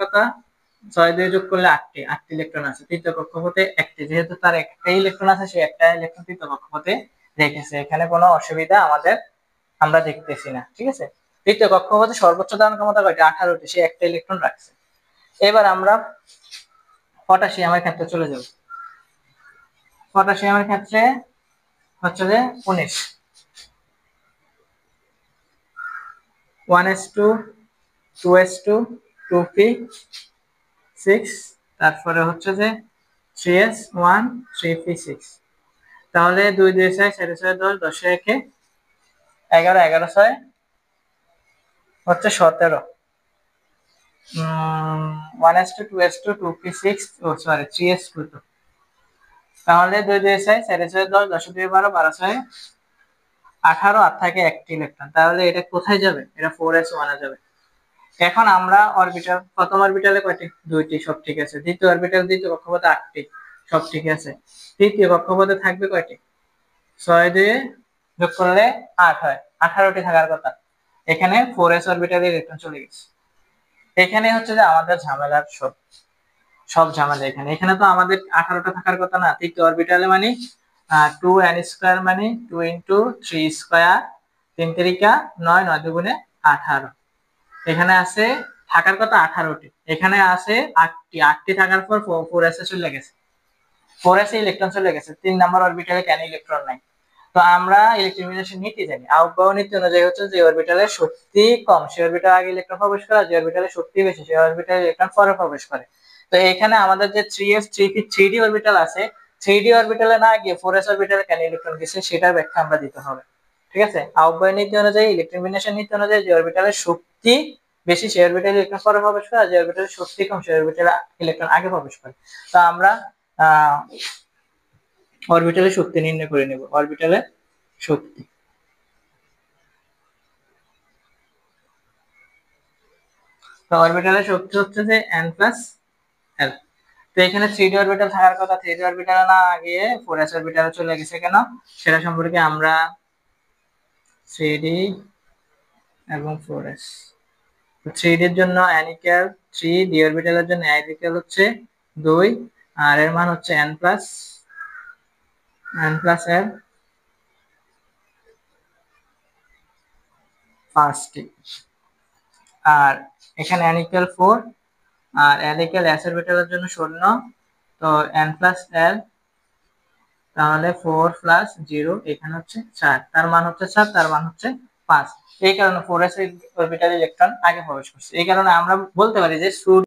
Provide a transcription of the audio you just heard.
কথা 6 দিয়ে যোগ করলে 8টি ইলেকট্রন আছে তৃতীয় কক্ষপথে একটি, যেহেতু তার একটাই ইলেকট্রন আছে সে একটা ইলেকট্রন তৃতীয় কক্ষপথে রেখেছে, এখানে কোনো অসুবিধা আমরা দেখতেছি না। ঠিক আছে, তৃতীয় কক্ষপথে সর্বোচ্চ ধারণ ক্ষমতা কয়টি? 18টি, সে একটা ইলেকট্রন রাখছে। এবার আমরা পটাশিয়ামের ক্ষেত্রে চলে যাব। পটাশিয়ামের ক্ষেত্রে হচ্ছে যে 19 1s2 2s2 2p6, তারপরে হচ্ছে যে 3s1 3p6। তাহলে 2 2 6 7 6 10 10 1 11 11 6 হচ্ছে 17। 1s2 2s2 2p6 ও সরি 3s2 তো। তাহলে 2 2 6 7 6 10 10 2 12 12 6 18 আর থাকে একটি ইলেকট্রন। তাহলে এটা কোথায় যাবে? এটা 4s1 এ যাবে। এখন আমরা অরবিটাল, প্রথম অরবিটালে কয়টি? দুইটি, সব ঠিক আছে। দ্বিতীয় অরবিটাল দ্বিতীয় কক্ষপথে 8টি, সব ঠিক আছে। তৃতীয় কক্ষপথে থাকবে কয়টি? 6 দিয়ে যোগ করলে 8 হয়, 18টি থাকার কথা। এখানে 4s অরবিটালে ইলেকট্রন চলে গেছে। এখানে হচ্ছে যে আমাদের ঝামেলার সব ঝামেলা এখানে। এখানে তো আমাদের 18টা থাকার কথা না। তৃতীয় অরবিটালে মানে 2n² মানে 2 × 3² 3 3 9 9 2 18। এখানে আছে থাকার কথা 18টি, এখানে আছে 8টি। 8টি থাকার পর 4s চলে গেছে, 4s ইলেকট্রন চলে গেছে। 3 নাম্বার অরবিটালে কেন ইলেকট্রন নাই? তো আমরা ইলেকট্রোনেগেটিভ নীতি জানি। আউটবাউ নীতি অনুযায়ী হচ্ছে যে অরবিটালে শক্তি কম সে অরবিটালে আগে ইলেকট্রন প্রবেশ করে, যে অরবিটালে শক্তি বেশি সে অরবিটালে ইলেকট্রন পরে প্রবেশ করে। তো এখানে আমাদের যে 3s 3p 3d অরবিটাল আছে, 3d অরবিটালে না গিয়ে 4s অরবিটালে কেন ইলেকট্রন গেছে সেটার ব্যাখ্যা আমরা দিতে হবে। ঠিক আছে, আউটবাউ নীতি অনুযায়ী, ইলেকট্রন বিন্যাসের নীতি অনুযায়ী যে অরবিটালে শক্তি বেশি সে অরবিটালে ইলেকট্রন পরে প্রবেশ করে, আর যে অরবিটালে শক্তি কম সে অরবিটালে ইলেকট্রন আগে প্রবেশ করে। তো আমরা অরবিটালে শক্তি নির্ণয় করে নেব। অরবিটালে শক্তি, তো অরবিটালের শক্তি হচ্ছে যে n + l। তো এখানে 3d অরবিটাল থাকার কথা, 3d অরবিটালে না গিয়ে 4s অরবিটালে চলে গেছে কেন সেটা সম্পর্কে আমরা 3d এবং 4s। তো 3d এর জন্য n = 3, d অরবিটালের জন্য n = হচ্ছে 2, আর এর মান হচ্ছে n + l 5টি। আর এখানে n = 4 আর l = s অরবিটালের জন্য 0। তো n + l, তাহলে 4 + 0 এখানে হচ্ছে 4, তার মান হচ্ছে 4, তার মান হচ্ছে 5। এই কারণে 4s অরবিটালে ইলেকট্রন আগে প্রবেশ করছে। এই কারণে আমরা বলতে পারি যে